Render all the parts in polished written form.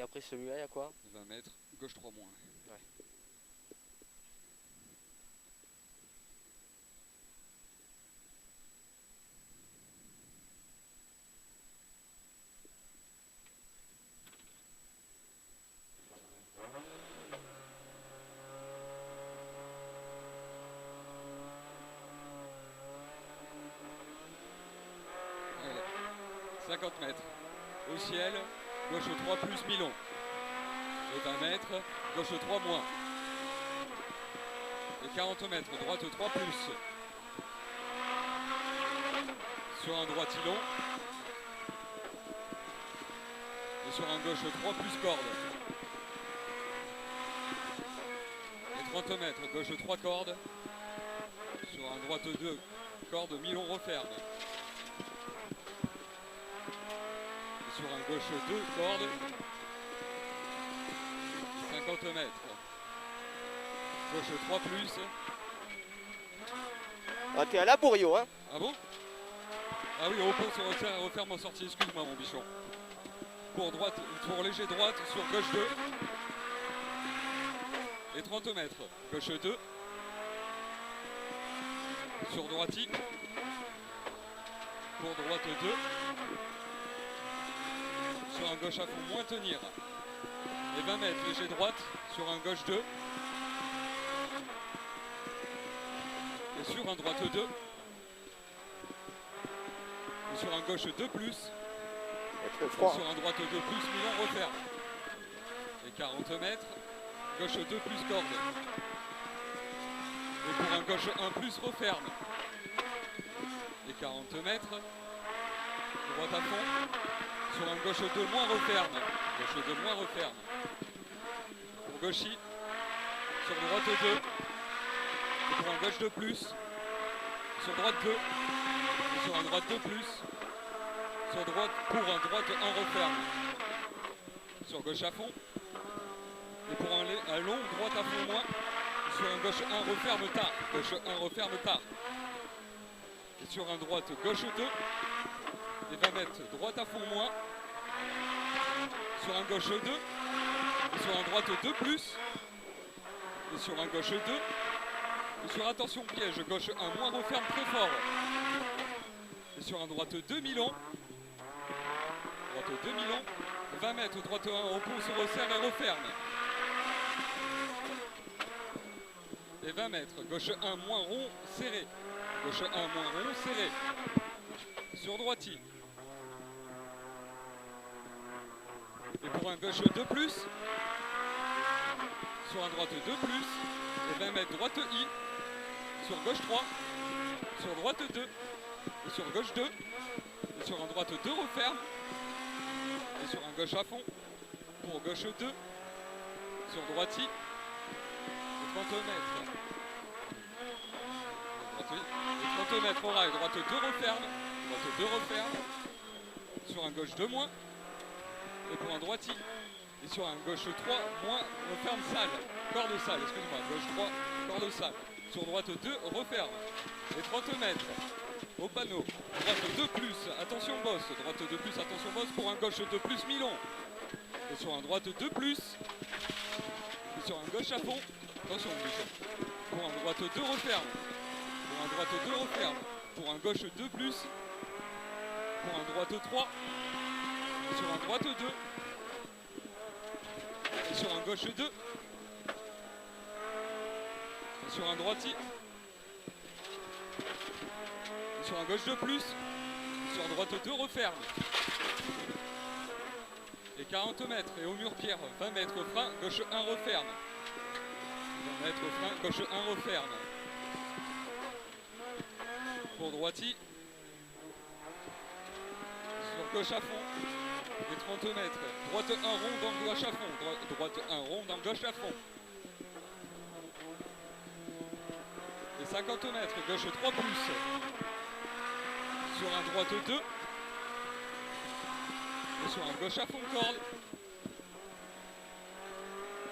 Et après celui-là, il y a quoi? 20 mètres, gauche 3 moins. Ouais. Allez. 50 mètres. Au ciel, gauche 3 plus Milon. Et 20 mètres, gauche 3 moins. Et 40 mètres, droite 3 plus. Sur un droit Tilon. Et sur un gauche 3 plus corde. Et 30 mètres, gauche 3 cordes. Sur un droite 2 corde, Milon referme. Et sur un gauche 2 cordes. 50 mètres. Gauche 3 plus. Ah, t'es à la Bourrio, hein? Ah bon? Ah oui, au pont se resserre et referme en sortie. Excuse-moi mon bichon. Pour léger droite sur gauche 2. Et 30 mètres. Gauche 2. Sur droitique. Pour droite 2. Sur un gauche à fond moins tenir. Et 20 mètres léger droite sur un gauche 2. Et sur un droite 2. Et sur un gauche 2 plus. Et Et sur un droite 2 plus, Milan referme. Et 40 mètres, gauche 2 plus corde. Et pour un gauche 1 plus referme. Et 40 mètres, droite à fond. Sur un gauche 2 moins referme. Gauche 2 moins referme. Pour gauchy, sur droite 2. Et pour un gauche 2 plus. Sur droite 2. Et sur un droite 2 plus. Sur droite, pour un droite 1 referme. Sur gauche à fond. Et pour un long droite à fond moins. Sur un gauche 1 referme tard. Gauche 1 referme tard. Et sur un droite gauche 2. Et 20 mètres droite à fond moins. Sur un gauche 2. Et sur un droite 2 plus. Et sur un gauche 2. Et sur attention piège, gauche 1 moins referme très fort. Et sur un droite 2 Milon. Droite 2 Milon. 20 mètres, droite 1 au pont se resserre et referme. Et 20 mètres, gauche 1 moins rond serré. Gauche 1 moins rond serré. Sur droiti. Et pour un gauche 2 plus. Sur un droite 2 plus. Et 20 mètres, droite I. Sur gauche 3. Sur droite 2. Et sur gauche 2. Et sur un droite 2 referme. Et sur un gauche à fond. Pour gauche 2. Sur droiti. Et 30 mètres. Et 30 mètres au rail. Droite 2 referme. Droite 2 referme. Sur un gauche 2 moins. Et pour un droiti. Et sur un gauche 3 moins referme salle. Corde salle, excuse-moi. Gauche 3, corde salle. Sur droite 2 referme. Et 30 mètres. Au panneau. Droite 2 plus. Attention bosse. Droite 2 plus. Attention bosse. Pour un gauche 2 plus Milon. Et sur un droite 2 plus. Et sur un gauche à fond. Attention Michel. Pour un droite 2 referme. Pour un droite 2 referme. Pour un gauche 2 plus. Pour un droite 3. Et sur un droite 2. Et sur un gauche 2. Et sur un droiti. Et sur un gauche 2 plus. Et sur un droite 2 referme. Et 40 mètres. Et au mur pierre, 20 mètres frein, gauche 1 referme. 20 mètres frein, gauche 1 referme. Pour droiti. Sur gauche à fond. Et 30 mètres. Droite 1 rond dans gauche à fond. Droite 1 rond dans gauche à fond. Et 50 mètres. Gauche 3 plus. Sur un droite 2. Et sur un gauche à fond corde.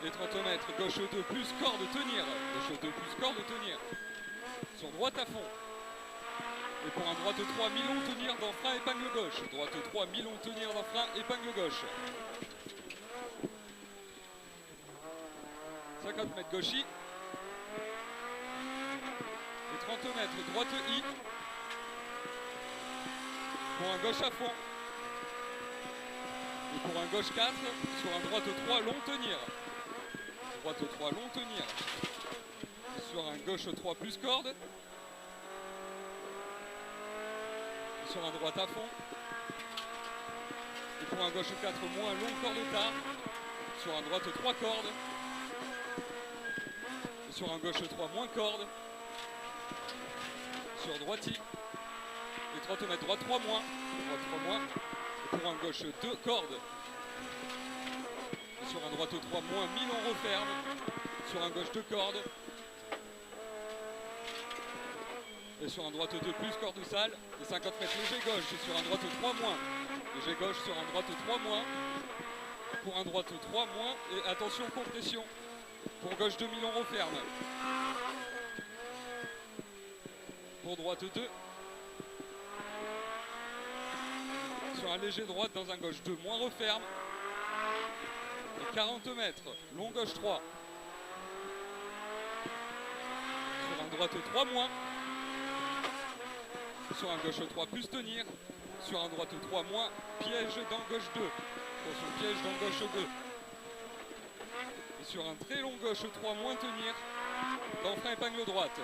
Et 30 mètres. Gauche 2 plus corde tenir. Gauche 2 plus corde tenir. Sur droite à fond. Et pour un droite 3, mi-long, tenir dans frein, épingle gauche. Droite 3, mi-long, tenir dans frein, épingle gauche. 50 mètres gauchis. Et 30 mètres, droite I. Pour un gauche à fond. Et pour un gauche 4, sur un droite 3, long tenir. Droite 3, long tenir. Et sur un gauche 3 plus corde. Et sur un droite à fond. Et pour un gauche 4, moins long corde tard. Sur un droite 3 cordes. Et sur un gauche 3, moins corde. Sur droite I. Et 30 mètres, droite 3 moins. Droite 3 moins. Et pour un gauche 2 cordes. Et sur un droite 3 moins, mi-long referme. Sur un gauche 2 cordes. Et sur un droite 2 plus corde sale. Et 50 mètres léger gauche. Et sur un droite 3 moins. Léger gauche sur un droite 3 moins. Pour un droite 3 moins. Et attention compression. Pour gauche 2 mi-long referme. Pour droite 2. Sur un léger droite dans un gauche 2 moins referme. Et 40 mètres. Long gauche 3. Sur un droite 3 moins. Sur un gauche 3 plus tenir. Sur un droite 3 moins. Piège dans gauche 2. Attention piège dans gauche 2. Et sur un très long gauche 3 moins tenir. Dans frein épingle droite.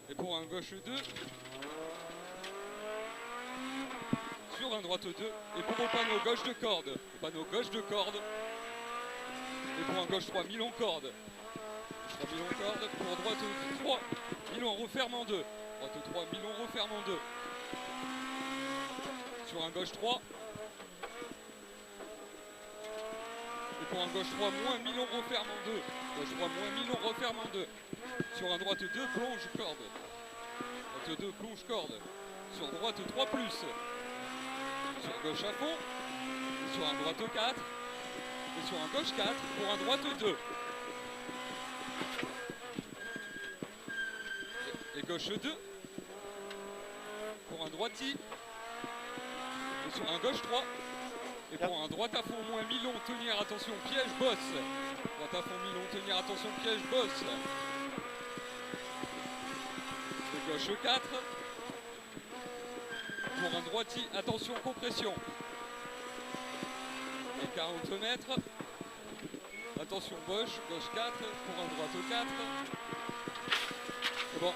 Et pour un gauche 2. Sur un droite 2. Et pour au panneau gauche de corde. Au panneau gauche de corde. Et pour un gauche 3 mi-long corde. Gauche 3 mi-long corde. Pour droite 3 mi-long referme en 2. Droite 3 mi-long referme en 2. Sur un gauche 3. Et pour un gauche 3 moins mi-long referme en 2. Gauche 3 moins mi-long referme en 2. Sur un droite 2 plonge corde. Droite 2 plonge corde. Sur droite 3 plus. Sur gauche à fond. Et sur un droite 4. Et sur un gauche 4 pour un droite 2. Et gauche 2. Pour un droite I. Et sur un gauche 3. Et pour un droite à fond moins mi-long tenir attention piège bosse. Droite à fond mi-long tenir attention piège bosse. Et gauche 4. Pour un droite I attention compression. Et 40 mètres. Attention gauche, gauche 4, pour un droite 4. C'est bon.